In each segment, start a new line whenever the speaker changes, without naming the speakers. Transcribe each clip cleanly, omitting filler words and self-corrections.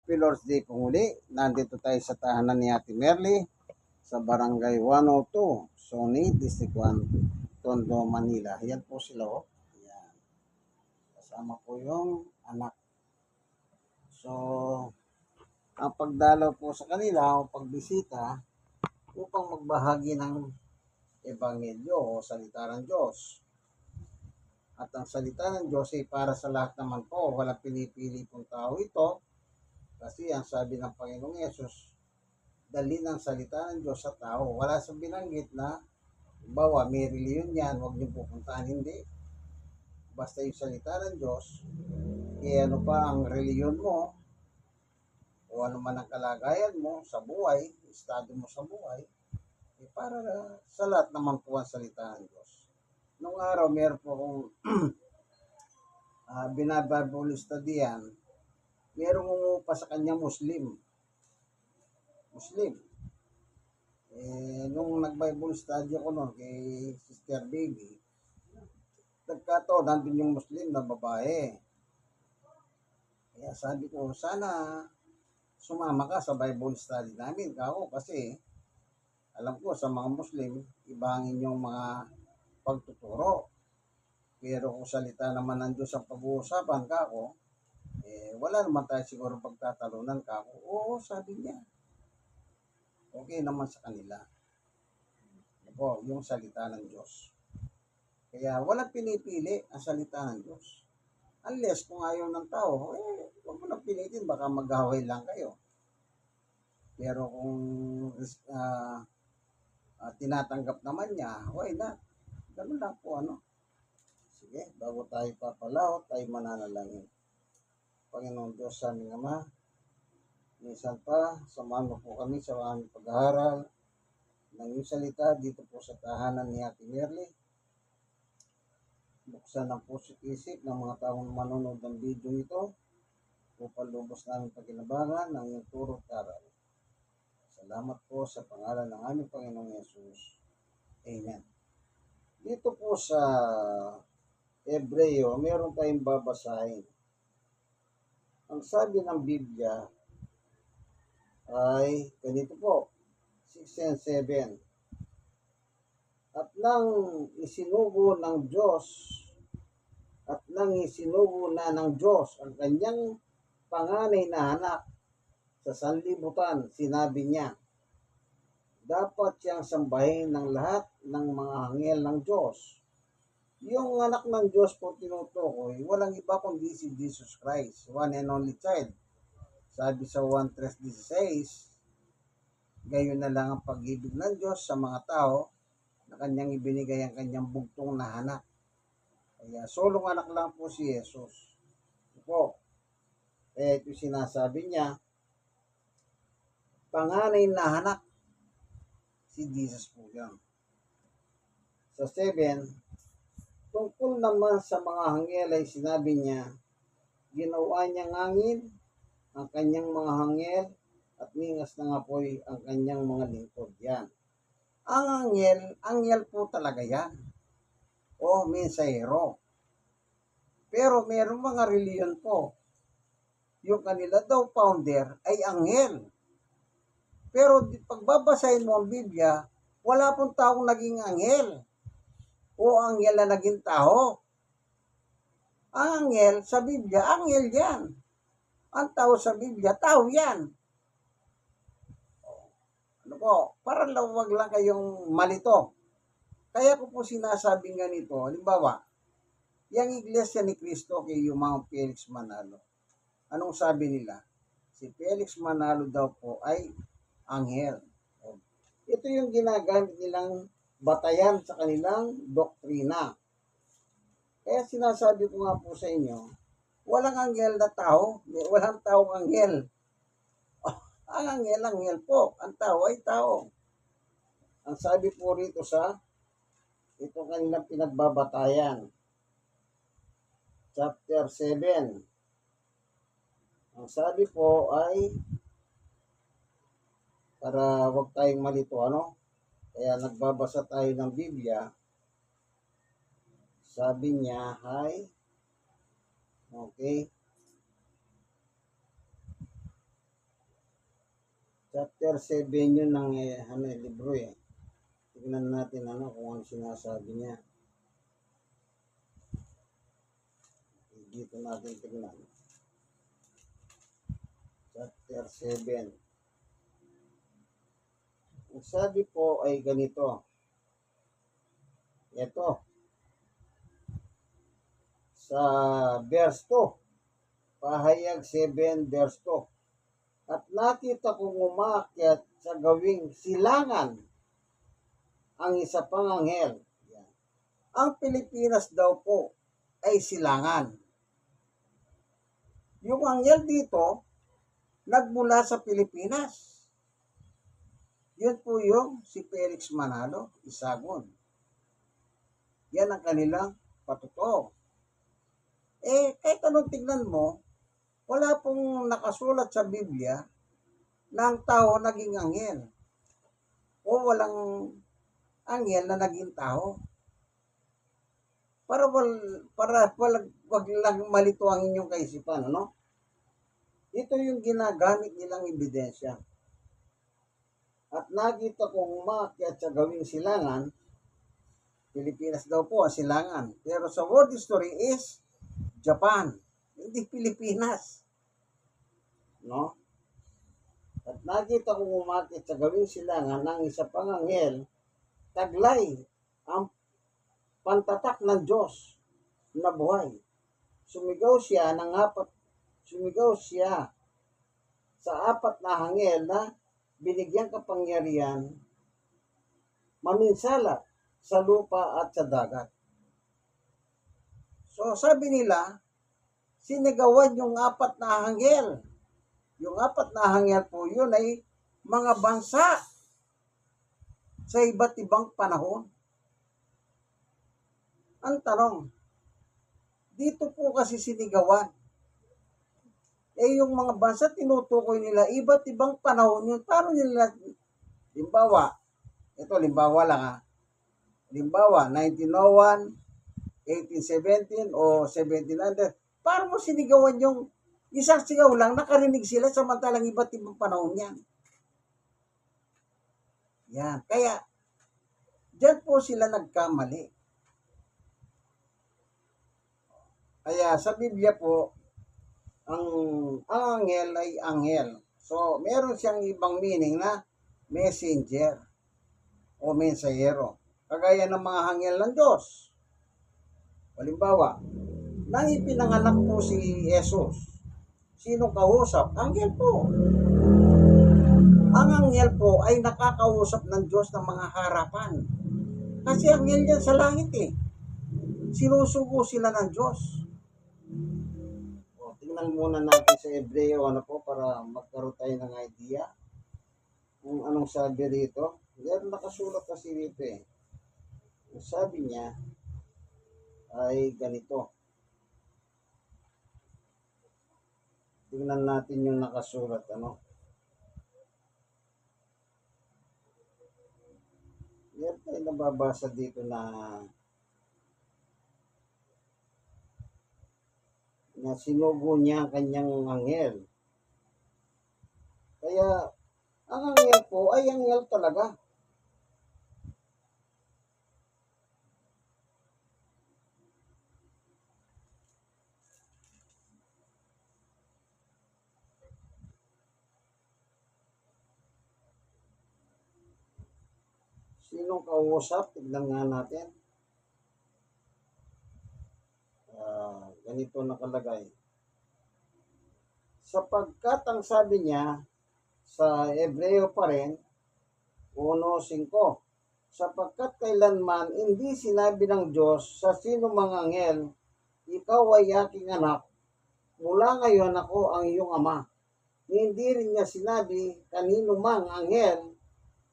Happy Lord's Day po muli. Nandito tayo sa tahanan ni Ate Merly sa Barangay 102, Sony, District 1, Tondo, Manila. Yan po sila oh. Yan. Kasama po yung anak. So, ang pagdalaw po sa kanila o pagbisita upang magbahagi ng Ebanghelyo o salita ng Diyos. At ang salita ng Diyos ay para sa lahat naman po. Walang pinipili pong tao ito. Kasi ang sabi ng Panginoong Yesus, dali ng salita ng Diyos sa tao. Wala sa binanggit na, bawa may reliyon yan, huwag niyo pupuntahan, hindi. Basta yung salita ng Diyos, kaya ano pa ang reliyon mo, o ano man ang kalagayan mo sa buhay, estado mo sa buhay, eh para sa lahat naman po ang salita ng Diyos. Nung araw, meron po akong binababulista diyan, merong umupa sa kanya Muslim. Nung nag-Bible study ako noon kay Sister Baby, nagkataon, nandun yung Muslim na babae. Kaya sabi ko, sana sumama ka sa Bible study namin, kako, kasi alam ko sa mga Muslim, ibangin yung mga pagtuturo. Pero kung salita naman ng Diyos ang pag-uusapan, kako, wala naman tayo siguro pagtatalunan, kako. Oo, sabi niya. Okay naman sa kanila. Ako, yung salita ng Diyos. Kaya walang pinipili ang salita ng Diyos. Unless kung ayaw ng tao, huwag mo nang pilitin, baka mag-away lang kayo. Pero kung tinatanggap naman niya, why not? Ganun lang po, ano. Sige, bago tayo papalaw, tayo mananalangin. Panginoon Diyos sa aming Ama, minsan pa, samahan mo po kami sa aming pag-aaral ng iyong salita dito po sa tahanan ni Ate Merly. Buksan ang puso't isip ng mga taong manonood ng video ito upang lubos namin pagkinabangan ng iyong turo at aral. Salamat po sa pangalan ng aming Panginoong Yesus. Amen. Dito po sa Hebreo, meron tayong babasahin. Ang sabi ng Biblia ay ganito po, 6 and 7. At nang isinugo ng Diyos na ng Diyos ang kanyang panganay na anak sa sanlibutan, sinabi niya, dapat siyang sambahin ng lahat ng mga anghel ng Diyos. Yung anak ng Diyos po tinutukoy, walang iba kundi si Jesus Christ, one and only child. Sabi sa 1:3-16, gayon na lang ang pag-ibig ng Diyos sa mga tao na kanyang ibinigay ang kanyang bugtong na anak. Kaya solong anak lang po si Jesus. Ito po. Kaya ito sinasabi niya, panganay na anak, si Jesus po yan. Sa 7, tungkol naman sa mga anghel ay sinabi niya, ginawa niyang angin ang kanyang mga anghel at ningas ng apoy ang kanyang mga lingkod. Yan. Ang anghel po talaga yan. O mensahero. Pero merong mga reliyon po. Yung kanila daw founder ay anghel. Pero pagbabasahin mo ang Biblia, wala pong taong naging anghel. O anghel na naging tao. Ang anghel sa Biblia, anghel yan. Ang tao sa Biblia, tao yan. Ano po, para wag lang kayong malito. Kaya ko po sinasabing ganito, halimbawa, yung Iglesia ni Cristo kay Yumao Felix Manalo. Anong sabi nila? Si Felix Manalo daw po ay anghel. Ito yung ginagamit nilang batayan sa kanilang doktrina. Kaya sinasabi ko nga po sa inyo, walang anghel na tao, walang taong anghel. Ang anghel po, ang tao ay tao. Ang sabi po rito sa itong kanilang pinagbabatayan, chapter 7. Ang sabi po ay, para wag tayong malito, ano? Kaya nagbabasa tayo ng Biblia. Sabi niya ay, okay, Chapter 7 yun ng libro eh. Tignan natin kung ano sinasabi niya. Dito natin tignan. Chapter 7. Ang sabi po ay ganito. Ito. Sa verse 2. Pahayag 7 verse 2. At nakita kong umakyat sa gawing silangan ang isa pang anghel. Yan. Ang Pilipinas daw po ay silangan. Yung anghel dito, nagmula sa Pilipinas. Yun po yung si Felix Manalo, Isagon. Yan ang kanilang patuto. Kahit anong tignan mo, wala pong nakasulat sa Biblia na ang tao naging anghel. O walang anghel na naging tao. Para wag lang malito ang inyong kaisipan, ano? Ito yung ginagamit nilang ebidensya. At nakita kong umakyat sa gawing silangan, Pilipinas daw po ang silangan. Pero sa world history is Japan, hindi Pilipinas. No? At nakita kong umakyat sa gawing silangan ng isa pang anghel, taglay ang pantatak ng Diyos na buhay. Sumigaw siya sa apat na anghel na binigyang kapangyarihan maminsala sa lupa at sa dagat. So sabi nila, sinigawan yung apat na anghel. Yung apat na anghel po yun ay mga bansa sa iba't ibang panahon. Ang tanong, dito po kasi sinigawan. Yung mga bansa tinutukoy nila, iba't ibang panahon yun. Paano nila, limbawa, ito limbawa lang limbawa, 1901, 1817, o 1700. Paano mo sinigawan yung isang sigaw lang, nakarinig sila samantalang iba't ibang panahon yan. Yan, kaya, dyan po sila nagkamali. Kaya sa Biblia po, ang anghel ay anghel. So, meron siyang ibang meaning na messenger o mensahero. Kagaya ng mga anghel ng Diyos. Halimbawa, nang ipinanganak po si Jesus, sino kausap? Anghel po. Ang anghel po ay nakakausap ng Diyos ng mga harapan. Kasi anghel yan sa langit eh. Sinusugo sila ng Diyos. Tingnan muna natin sa Hebreo para magkaroon tayo ng idea kung anong sabi rito. Yan nakasulat kasi dito eh. Ang sabi niya ay ganito. Tingnan natin yung nakasulat Yan tayo nababasa dito na sinugo niya ang kanyang anghel. Kaya, ang anghel po ay anghel talaga. Sinong kausap? Tignan nga natin. Ganito nakalagay. Sapagkat ang sabi niya sa Hebreo pa rin, 1:5, sapagkat kailanman hindi sinabi ng Diyos sa sino mang anghel, ikaw ay aking anak, mula ngayon ako ang iyong ama. Hindi rin niya sinabi kanino mang anghel,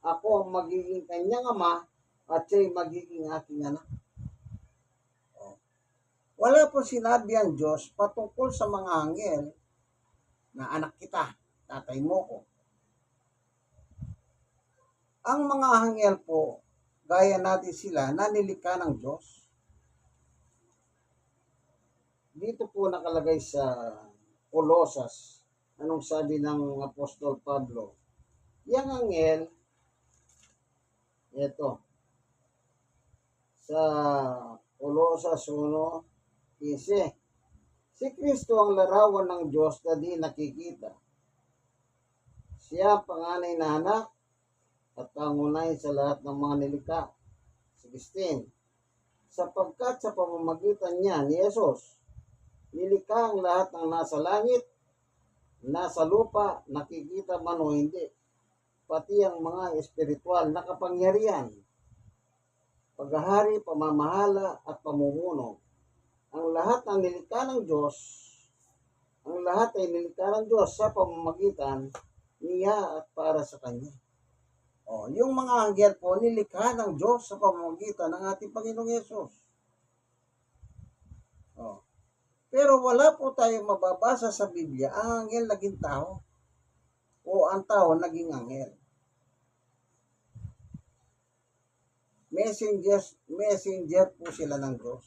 ako ang magiging kanyang ama at siya'y magiging aking anak. Wala po sinabi ang Diyos patungkol sa mga anghel na anak kita, tatay mo ko. Ang mga anghel po, gaya natin sila, nanilikha ng Diyos. Dito po nakalagay sa Colosas, anong sabi ng Apostol Pablo? Yang anghel, ito, sa Colosas 1:15. Si Kristo ang larawan ng Diyos na di nakikita. Siya ang panganay na anak at pangunay sa lahat ng mga nilikha. 16. Sapagkat sa pamamagitan niya ni Jesus, nilikha ang lahat ng nasa langit, nasa lupa, nakikita man o hindi, pati ang mga espiritual na kapangyarihan, paghahari, pamamahala at pamumuno. Ang lahat ng nilikha ng Diyos, ang lahat ay nilikha ng Diyos sa pamamagitan niya at para sa Kanya. Yung mga anghel po, nilikha ng Diyos sa pamamagitan ng ating Panginoong Yesus. Pero wala po tayong mababasa sa Biblia ang anghel naging tao o ang tao naging anghel. Messenger po sila ng Diyos.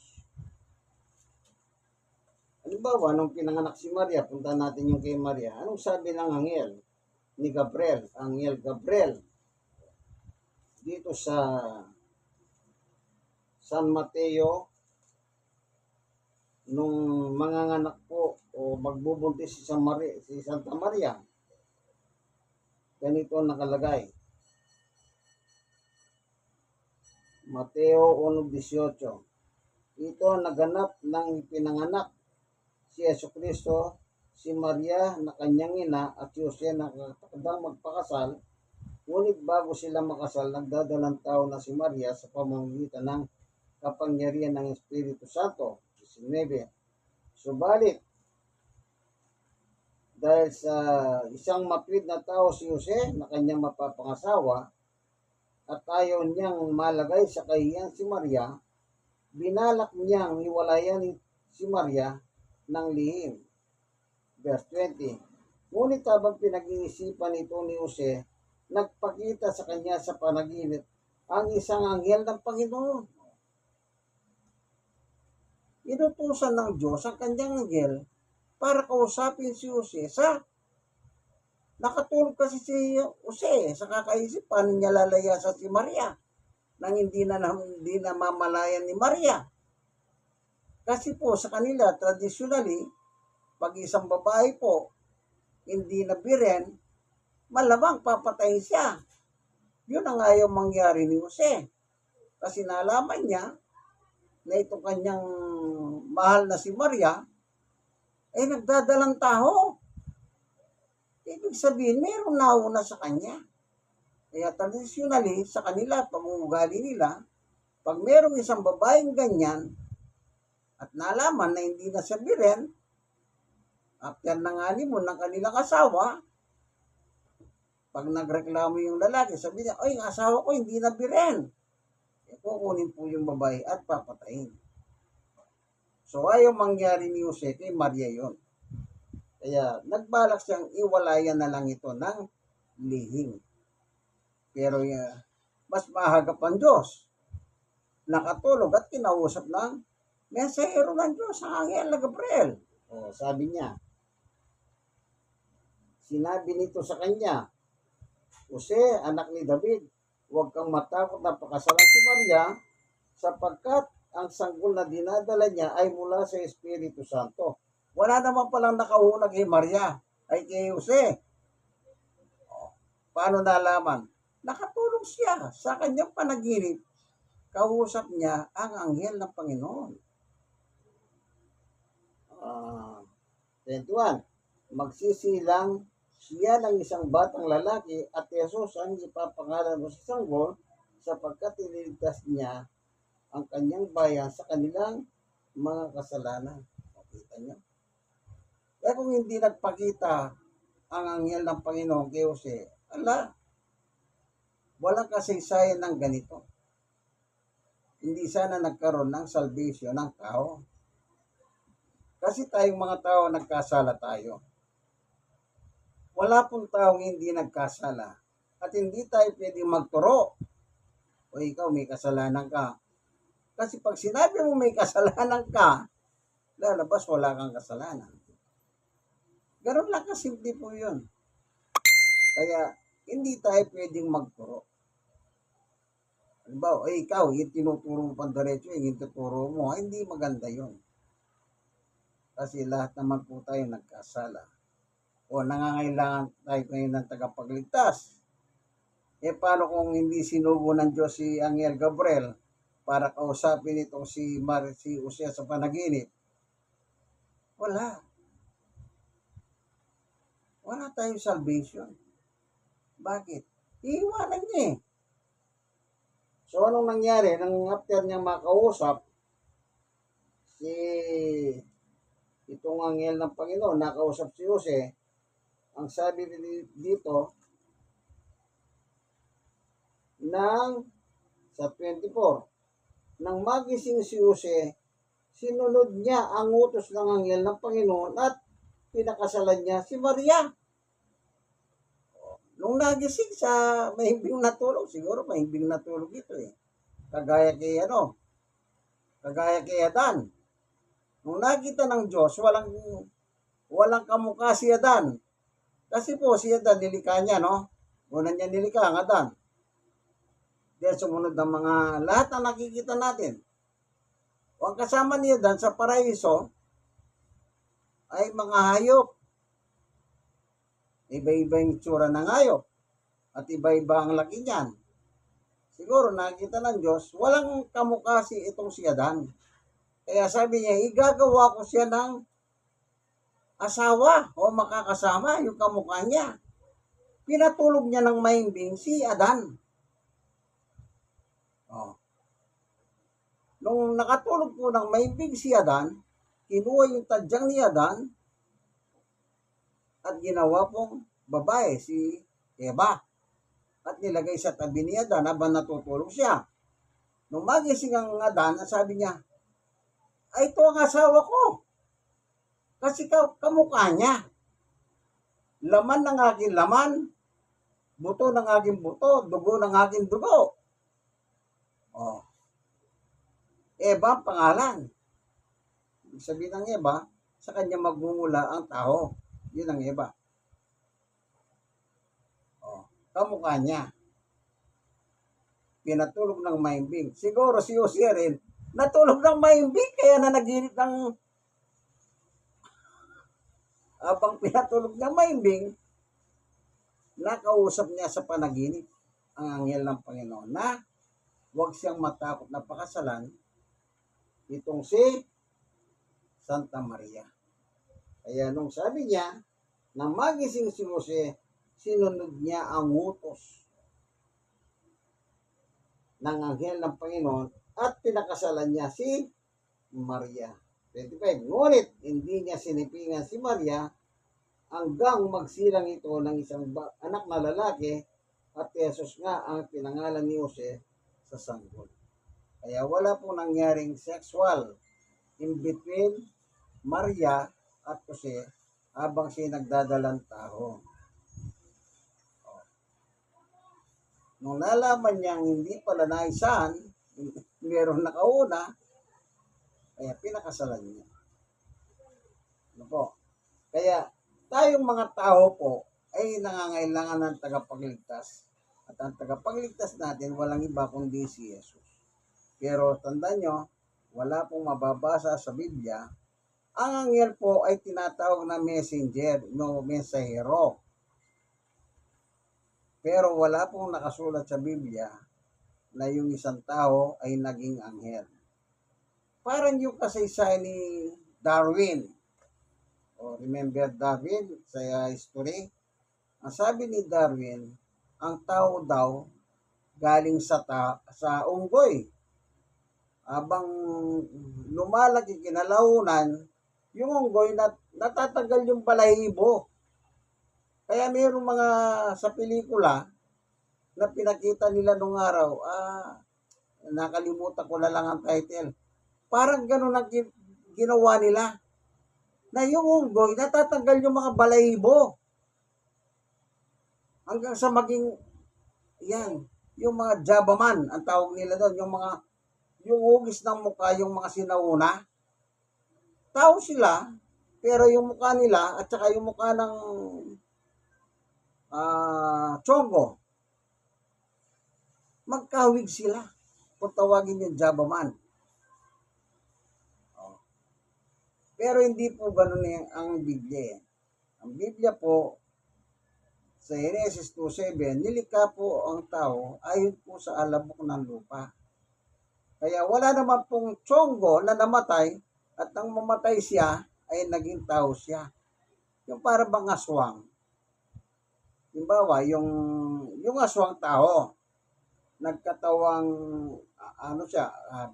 Halimbawa, nung pinanganak si Maria, punta natin yung kay Maria. Anong sabi ng anghel ni Gabriel? Anghel Gabriel. Dito sa San Mateo, nung manganganak po o magbubuntis si Santa Maria, ganito nakalagay. Mateo 1:18. Ito naganap ng ipinanganak si Jesucristo, si Maria na kanyang ina at si Jose na katakdang magpakasal, ngunit bago sila makasal, nagdadalang tao na si Maria sa pamamagitan ng kapangyarihan ng Espiritu Santo. 19. Subalit, dahil sa isang matuwid na tao si Jose na kanyang mapapangasawa at ayaw niyang malagay sa kahihiyan si Maria, binalak niyang hiwalayan si Maria ng lihim. Verse 20. Ngunit habang pinag-iisipan ito ni Jose, nagpakita sa kanya sa panaginip ang isang anghel ng Panginoon. Inutusan ng Diyos ang kanyang anghel para kausapin si Jose sa nakatulog kasi si Jose sa kakaisip paano niya lalayasan si Maria nang hindi na mamalayan ni Maria. Kasi po sa kanila, traditionally, pag isang babae po hindi nabiren, malamang papatayin siya. Yun ang ayaw mangyari ni Jose. Kasi nalaman niya na itong kanyang mahal na si Maria ay nagdadalang tao. Ibig sabihin, meron nauna sa kanya. Kaya traditionally, sa kanila, pag-uugali nila, pag merong isang babaeng ganyan, at nalaman na hindi na siya biren, after ng honeymoon ng kanilang asawa, pag nagreklamo yung lalaki, sabi niya, ay, ang asawa ko hindi na biren. Kukunin po yung babae at papatayin. So, ayaw mangyari ni Jose kay Maria yon. Kaya, nagbalak siyang iwalayan na lang ito ng lihim. Pero, mas mahagap ang Diyos. Nakatulog at kinausap ng mensahero ng Diyos, ang anghel na Gabriel. Sabi niya, sinabi nito sa kanya, Jose, anak ni David, huwag kang matakot na pakasalan si Maria, sapagkat ang sanggol na dinadala niya ay mula sa Espiritu Santo. Wala naman palang nakahunag kay Maria, ay kay Jose. Paano nalaman? Nakatulog siya sa kanyang panaginip. Kausap niya ang anghel ng Panginoon. 21. Magsisilang siya ng isang batang lalaki at Jesus ang ipapangalan mo sa sanggol sapagkat ililigtas niya ang kanyang bayan sa kanilang mga kasalanan. Makita niyo? Kaya kung hindi nagpakita ang anghel ng Panginoon kay Jose, walang kasaysayan ng ganito. Hindi sana nagkaroon ng salvation ng tao. Kasi tayong mga tao nagkasala tayo. Wala pong taong hindi nagkasala. At hindi tayo pwedeng magturo. O ikaw may kasalanan ka. Kasi pag sinabi mo may kasalanan ka, lalabas wala kang kasalanan. Ganun lang kasimple po yun. Kaya hindi tayo pwedeng magturo. Halimbawa, ikaw, yung tinuturo mo pandiretso, yung tuturo mo, hindi maganda yon. Kasi lahat naman po tayo nagkasala. O nangangailangan tayo ngayon ng tagapagligtas. Paano kung hindi sinubo ng Diyos si Angel Gabriel para kausapin itong si Jose sa panaginip? Wala. Wala tayong salvation. Bakit? Iiwanan niya eh. So, anong nangyari? Nang after niyang makausap, si itong anghel ng Panginoon, nakausap si Jose, ang sabi dito, sa 24, nang magising si Jose, sinunod niya ang utos ng anghel ng Panginoon at pinakasalan niya si Maria. Nung nagising sa mahimbing natulog, siguro mahimbing natulog ito eh. Kagaya kay Adan. Nung nakita ng Diyos, walang kamukha si Adan. Kasi po si Adan, nilikha niya, no? Una niya nilikha ang Adan. Dahil sumunod ng mga lahat na nakikita natin. O ang kasama ni Adan sa paraiso ay mga hayop. Iba-iba yung tsura ng hayop. At iba-iba ang laki niyan. Siguro nakita ng Diyos, walang kamukha itong si Adan. Kaya sabi niya, igagawa ko siya ng asawa o makakasama yung kamukha niya. Pinatulog niya ng mahimbing si Adan. Oh. Nung nakatulog po ng mahimbing si Adan, kinuha yung tadyang ni Adan at ginawa pong babae si Eva. At nilagay sa tabi ni Adan habang natutulog siya. Nung magising ang Adan, sabi niya, ay ito ang asawa ko. Kasi kamukha niya. Laman ng aking laman, buto ng aking buto, dugo ng aking dugo. Oh. Eva ang pangalan. Ibig sabihin ng Eva, sa kanya magmumula ang tao. Yun ang Eva. Oh. Kamukha niya. Pinatulog ng mahimbing. Siguro si Jose rin, natulog ng mahimbing, kaya na naginip ng habang pinatulog ng mahimbing, nakausap niya sa panaginip ang anghel ng Panginoon na huwag siyang matakot na pakasalan itong si Santa Maria. Kaya nung sabi niya, nang magising si Jose, sinunod niya ang utos ng anghel ng Panginoon at pinakasalan niya si Maria. 25. Ngunit hindi niya sinipingan si Maria hanggang magsilang ito ng isang anak na lalaki at Jesus nga ang pinangalan ni Jose sa sanggol. Kaya wala pong nangyaring sexual in between Maria at Jose habang siya nagdadalang tao. Nung nalaman niyang hindi pala naisahan, meron nakauna, kaya pinakasalan niya. Ano po? Kaya tayong mga tao po ay nangangailangan ng tagapagligtas. At ang tagapagligtas natin walang iba kundi si Jesus. Pero tandaan nyo, wala pong mababasa sa Biblia. Ang anghel po ay tinatawag na messenger, no mensahero. Pero wala pong nakasulat sa Biblia na yung isang tao ay naging anghel. Parang yung kasaysayan ni Darwin. O remember Darwin sa history? Ang sabi ni Darwin, ang tao daw galing sa unggoy. Habang lumalaki kinalaunan, yung unggoy natatanggal yung balahibo. Kaya mayroong mga sa pelikula na pinakita nila nung araw, nakalimutan ko na lang ang title. Parang ganun ang ginawa nila. Na yung unggoy, natatanggal yung mga balahibo. Hanggang sa maging, yung mga Jabaman, ang tawag nila doon, yung hugis ng mukha, yung mga sinauna. Tao sila, pero yung mukha nila, at saka yung mukha ng Chongo, magkawig sila. Kung tawagin yung Jabaman. Pero hindi po ganun ang Biblia. Ang Biblia po, sa Genesis 2:7, nilikha po ang tao ayon po sa alabok ng lupa. Kaya wala naman pong Chongo na namatay at nang mamatay siya ay naging tao siya. Yung para bang aswang. Halimbawa, yung aswang tao, nagkatawang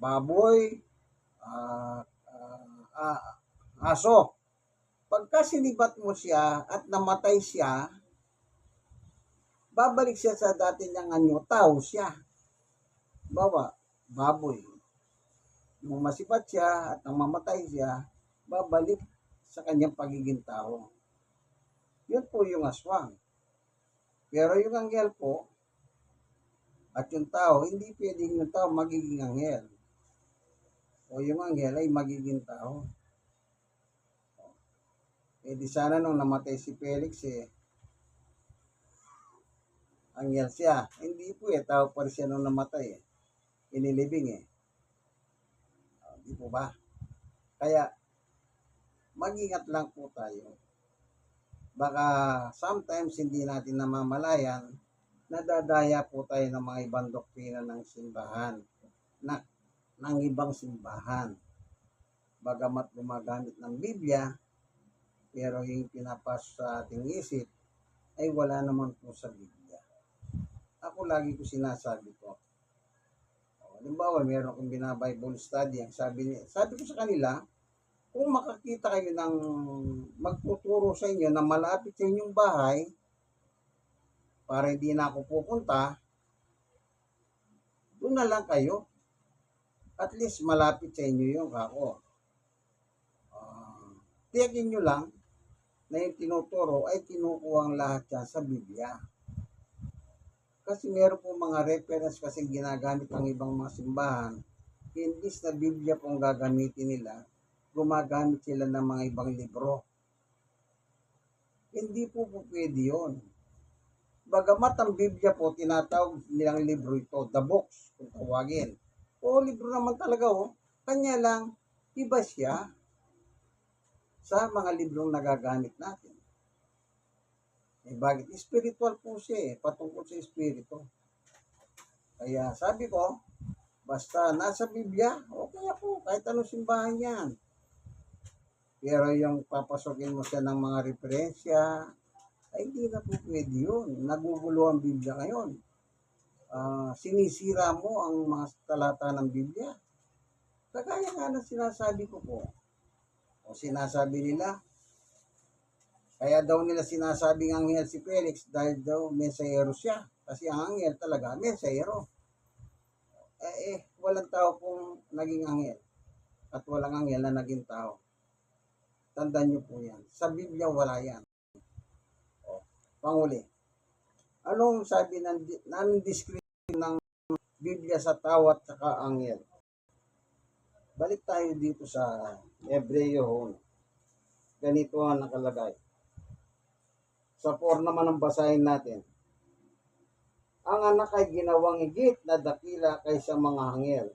baboy, aso. Pagka sinibat mo siya at namatay siya, babalik siya sa dati niyang anyo, tao siya. Bawa, baboy. Nung masipat siya at nang mamatay siya, babalik sa kanyang pagiging tao. Yun po yung aswang. Pero yung anghel po, at yung tao, hindi pwedeng yung tao magiging anghel. O yung anghel ay magiging tao. Eh di sana nung namatay si Felix anghel siya. Hindi po tao pa rin siya nung namatay inilibing Di po ba? Kaya, mag-ingat lang po tayo. Baka sometimes hindi natin namamalayan, nadadaya po tayo ng mga ibang doktrina ng simbahan, ng ibang simbahan. Bagamat gumagamit ng Biblia, pero yung pinapasok sa ating isip ay wala naman po sa Biblia. Ako lagi ko sinasabi ko. Halimbawa, meron akong binabible study. Sabi ko sa kanila, kung makakita kayo ng magtuturo sa inyo na malapit sa inyong bahay, para hindi na ako pupunta, doon na lang kayo. At least malapit sa inyo yung kako. Tiyakin nyo lang na yung tinuturo ay kinukuha lahat yan sa Biblia. Kasi meron po mga reference kasi ginagamit ng ibang mga simbahan. Imbis na Biblia pong gagamitin nila, gumagamit sila ng mga ibang libro. Hindi po pwede yun. Bagamat ang Biblia po, tinatawag nilang libro ito, the books, kung tawagin. O libro naman talaga kanya lang, iba siya sa mga librong nagagamit natin. Bakit? Spiritual po siya patungkol sa espiritu. Kaya sabi ko, basta nasa Biblia, okay po, kahit anong simbahan yan. Pero yung papasokin mo siya ng mga referensya, ay hindi na po pwede yun. Nagugulo ang Biblia ngayon. Sinisira mo ang mga talata ng Biblia. Kagaya nga ng sinasabi ko po. O sinasabi nila, kaya daw nila sinasabing anghel si Felix dahil daw mensahero siya. Kasi ang anghel talaga, mensahero. Walang tao pong naging anghel. At walang anghel na naging tao. Tandaan nyo po yan. Sa Biblia, wala yan. Panguli. Anong sabi ng description ng Biblia sa tao at saka anghel? Balik tayo dito sa Hebreo. Ganito ang nakalagay. Sa 4 naman ang basahin natin. Ang anak ay ginawang higit na dakila kaysa mga anghel,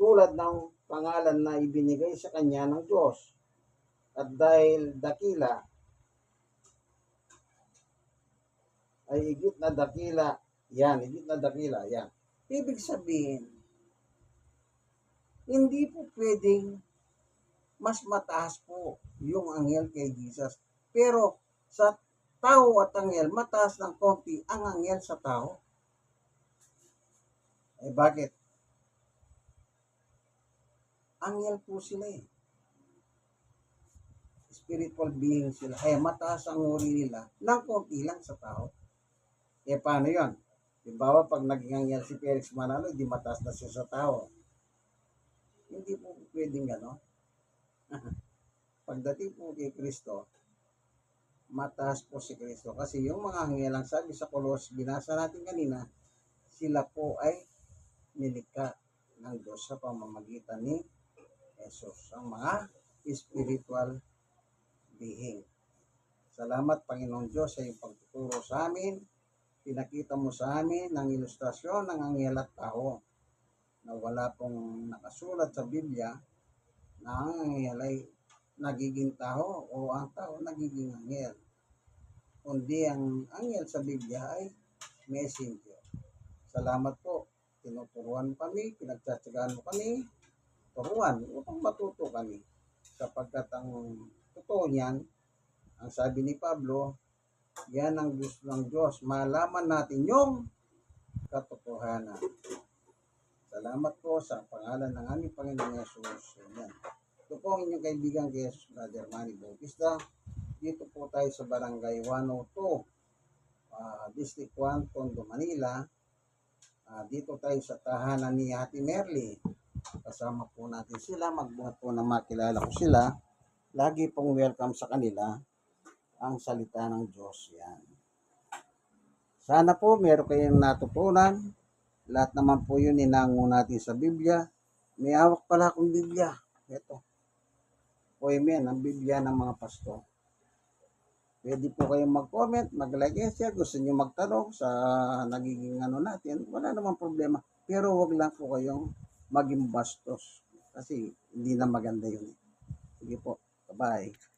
tulad ng pangalan na ibinigay sa kanya ng Diyos. At dahil dakila ay higit na dakila, yan. Ibig sabihin, hindi po pwedeng mas mataas po yung anghel kay Jesus. Pero sa tao at anghel, mataas ng konti ang anghel sa tao. Bakit? Anghel po sila Spiritual being sila. Mataas ang uri nila ng konti lang sa tao. Paano yun? Dibawa, pag naging anghel si Felix Manalo, di mataas na siya sa tao. Hindi po pwedeng gano'n. Pagdating po kay Kristo, mataas po si Kristo. Kasi yung mga anghel, ang sabi sa Kolos, binasa natin kanina, sila po ay nilikha ng Diyos sa pamamagitan ni Jesus. Ang mga spiritual being. Salamat, Panginoong Diyos, sa iyong pagtuturo sa amin. pinakita mo sa amin ng ilustrasyon ng anghel at tao na wala pong nakasulat sa Biblia na ang anghel ay nagiging tao o ang tao nagiging anghel. Kundi ang anghel sa Biblia ay messenger. Salamat po. Tinuturuan mo kami, pinagtsatsagaan mo kami, turuan upang matuto kami. Sapagkat ang totoo niyan, ang sabi ni Pablo, yan ang gusto ng Diyos. Malaman natin yung katotohanan. Salamat po sa pangalan ng aming Panginoong Yesus. Amen. Ito po ang inyong kaibigan kay Jesus, Brother Manny Bautista. Dito po tayo sa Barangay 102, District 1, Tondo, Manila. Dito tayo sa tahanan ni Ate Merly. Kasama po natin sila. Magbuhat po na makilala ko sila. Lagi pong welcome sa kanila ang salita ng Diyos. Yan. Sana po meron kayong natutunan. Lahat naman po yun inango natin sa Biblia. May hawak pala akong Biblia. Ito. Poemen, ang Biblia ng mga pasto. Pwede po kayong mag-comment, mag-like and share. Gusto nyo magtanong sa nagiging natin. Wala namang problema. Pero wag lang po kayong maging bastos. Kasi hindi na maganda yun. Sige po. Bye-bye.